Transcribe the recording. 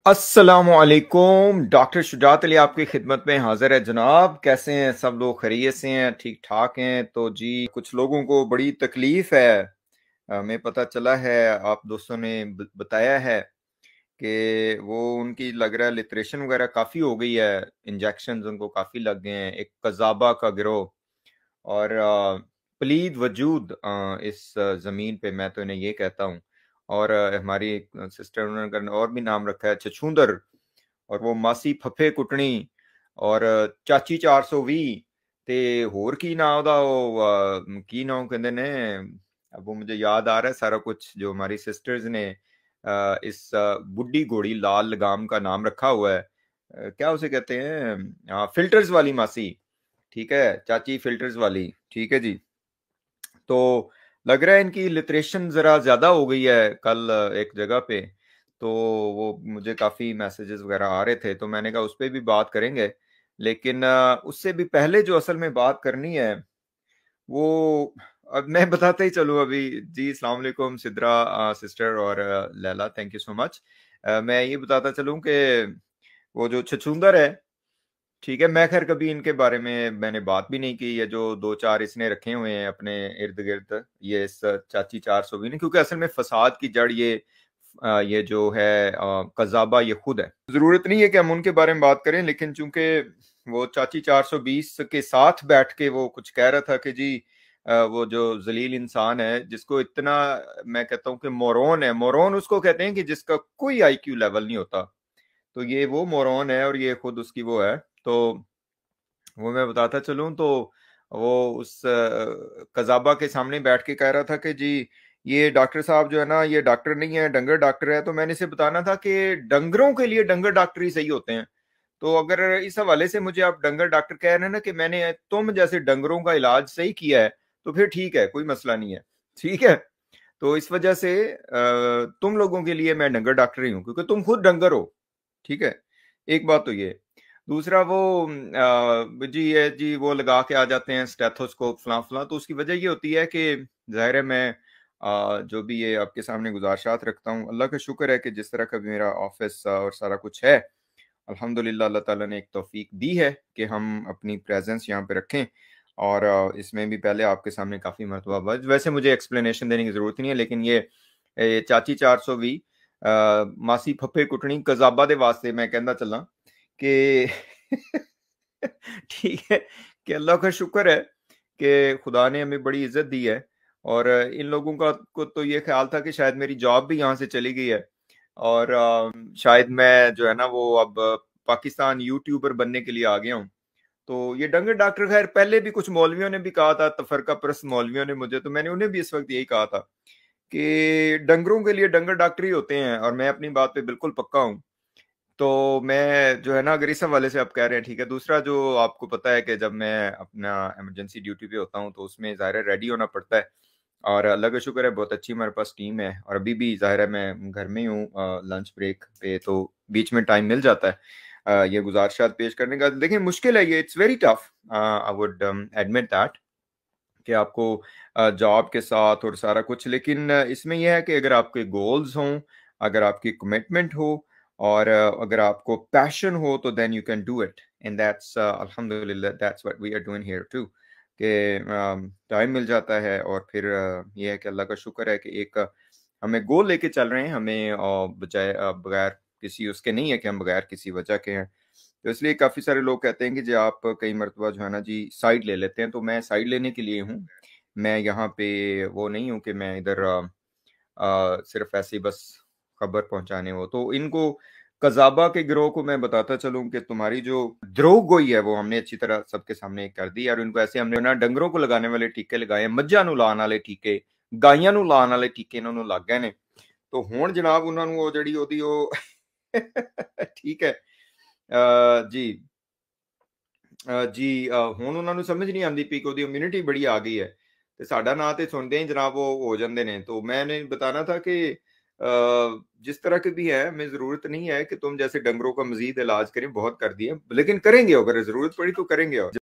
अस्सलामुअलैकुम। डॉक्टर शुजात अली आपकी खिदमत में हाजिर है जनाब। कैसे हैं सब लोग? खैरियत से हैं? ठीक ठाक हैं? तो जी कुछ लोगों को बड़ी तकलीफ है। हमें पता चला है, आप दोस्तों ने बताया है कि वो उनकी लग रहा है लिटरेशन वगैरह काफ़ी हो गई है। इंजेक्शन उनको काफ़ी लग गए हैं। एक कज़ाबा का गिरोह और पलीद वजूद इस ज़मीन पे, मैं तो इन्हें ये कहता हूँ। और हमारी सिस्टर उन्होंने और भी नाम रखा है छछूंदर, और वो मासी फफे कुटनी और चाची 420 ते होर की ना ਉਹਦਾ ਉਹ की नाम कहते ने। अब वो मुझे याद आ रहा है सारा कुछ जो हमारी सिस्टर्स ने इस बुड्ढी घोड़ी लाल लगाम का नाम रखा हुआ है। क्या उसे कहते हैं? फिल्टर्स वाली मासी। ठीक है, चाची फिल्टर्स वाली। ठीक है जी। तो लग रहा है इनकी लिटरेशन जरा ज्यादा हो गई है। कल एक जगह पे तो वो मुझे काफी मैसेजेस वगैरह आ रहे थे, तो मैंने कहा उस पर भी बात करेंगे। लेकिन उससे भी पहले जो असल में बात करनी है वो, अब मैं बताते ही चलूँ अभी। जी अस्सलाम वालेकुम सिद्रा सिस्टर और Laila, thank you so much. मैं ये बताता चलूँ कि वो जो छछूंदर है, ठीक है, मैं खैर कभी इनके बारे में मैंने बात भी नहीं की। ये जो दो चार इसने रखे हुए हैं अपने इर्द गिर्द, ये इस चाची 400 भी नहीं, क्योंकि असल में फसाद की जड़ ये जो है कज़ाबा ये खुद है। जरूरत नहीं है कि हम उनके बारे में बात करें, लेकिन चूंकि वो चाची 420 के साथ बैठ के वो कुछ कह रहा था कि जी वो जो जलील इंसान है जिसको इतना, मैं कहता हूँ कि मोरोन है। मोरोन उसको कहते हैं कि जिसका कोई आईक्यू लेवल नहीं होता। तो ये वो मोरोन है और ये खुद उसकी वो है। तो वो मैं बताता चलूं तो वो उस कज़ाबा के सामने बैठ के कह रहा था कि जी ये डॉक्टर साहब जो है ना, ये डॉक्टर नहीं है, डंगर डॉक्टर है। तो मैंने इसे बताना था कि डंगरों के लिए डंगर डॉक्टर ही सही होते हैं। तो अगर इस हवाले से मुझे आप डंगर डॉक्टर कह रहे हैं ना कि मैंने तुम जैसे डंगरों का इलाज सही किया है, तो फिर ठीक है, कोई मसला नहीं है। ठीक है। तो इस वजह से तुम लोगों के लिए मैं डंगर डॉक्टर ही हूँ, क्योंकि तुम खुद डंगर हो। ठीक है, एक बात तो ये। दूसरा वो जी ये जी वो लगा के आ जाते हैं स्टेथोस्कोप फलां फलां। तो उसकी वजह ये होती है कि जाहिर है मैं जो भी ये आपके सामने गुजारिशात रखता हूँ, अल्लाह का शुक्र है कि जिस तरह का भी मेरा ऑफिस और सारा कुछ है, अल्हम्दुलिल्लाह अल्लाह ताला ने एक तौफीक दी है कि हम अपनी प्रेजेंस यहाँ पे रखें। और इसमें भी पहले आपके सामने काफ़ी मरतबा वैसे मुझे एक्सप्लेनेशन देने की ज़रूरत नहीं है, लेकिन ये चाची 420 मासी फफे कुटनी कज़ाबा दे वास्ते मैं कहना चलना कि ठीक है, कि अल्लाह का शुक्र है कि खुदा ने हमें बड़ी इज्जत दी है। और इन लोगों का को तो ये ख्याल था कि शायद मेरी जॉब भी यहाँ से चली गई है, और शायद मैं जो है ना वो अब पाकिस्तान यूट्यूबर बनने के लिए आ गया हूँ। तो ये डंगर डॉक्टर, खैर पहले भी कुछ मौलवियों ने भी कहा था, तफरका परस्त मौलवियों ने मुझे, तो मैंने उन्हें भी इस वक्त यही कहा था कि डंगरों के लिए डंगर डॉक्टर ही होते हैं, और मैं अपनी बात पे बिल्कुल पक्का हूँ। तो मैं जो है ना, अगर इस हवाले से आप कह रहे हैं, ठीक है। दूसरा जो आपको पता है कि जब मैं अपना इमरजेंसी ड्यूटी पे होता हूँ तो उसमें ज़ाहिर है रेडी होना पड़ता है। और अल्लाह का शुक्र है बहुत अच्छी हमारे पास टीम है, और अभी भी ज़ाहिर है मैं घर में ही हूँ लंच ब्रेक पे, तो बीच में टाइम मिल जाता है ये गुजारिशात पेश करने का। लेकिन मुश्किल है ये, it's very tough, I would admit that, कि आपको जॉब के साथ और सारा कुछ। लेकिन इसमें यह है कि अगर आपके गोल्स हों, अगर आपकी कमिटमेंट हो, और अगर आपको पैशन हो, तो then you can do it. And that's अल्हम्दुलिल्लाह that's what we are doing here too, कि टाइम मिल जाता है। और फिर ये है कि अल्लाह का शुक्र है कि एक हमें गोल लेके चल रहे हैं, हमें बजाय बगैर किसी उसके नहीं है कि हम बगैर किसी वजह के हैं। तो इसलिए काफ़ी सारे लोग कहते हैं कि जी आप कई मरतबा जो है ना जी साइड ले लेते हैं, तो मैं साइड लेने के लिए हूँ। मैं यहाँ पे वो नहीं हूँ कि मैं इधर सिर्फ ऐसे ही बस खबर पहुंचाने हो। तो इनको कज़ाबा के गिरोह को मैं बताता चलूँ कि तुम्हारी जो द्रोह गोई है वो हमने अच्छी तरह सबके सामने कर दी। और इनको ऐसे हमने ना डंगरों को लगाने वाले टीके लगाए, मज्झां ਨੂੰ ਲਾਉਣ ਵਾਲੇ ਟੀਕੇ, ਗਾਈਆਂ ਨੂੰ ਲਾਉਣ ਵਾਲੇ ਟੀਕੇ ਇਹਨਾਂ ਨੂੰ ਲੱਗ ਗਏ ਨੇ। तो ਹੁਣ जनाब ਉਹਨਾਂ ਨੂੰ ਉਹ ਜਿਹੜੀ ਉਹਦੀ ਉਹ ਠੀਕ ਹੈ ਜੀ ਜੀ ਹੁਣ ਉਹਨਾਂ ਨੂੰ ਸਮਝ ਨਹੀਂ ਆਉਂਦੀ ਪਈ ਕਿ ਉਹਦੀ ਇम्यूनिटी बड़ी आ गई है। ਤੇ ਸਾਡਾ ਨਾਂ ਤੇ ਸੁਣਦੇ ਹੀ ਜਨਾਬ वो हो जाते हैं। तो मैंने बताना था कि जिस तरह के भी है, हमें ज़रूरत नहीं है कि तुम जैसे डंगरों का मजीद इलाज करें, बहुत कर दिए, लेकिन करेंगे, अगर ज़रूरत पड़ी तो करेंगे। और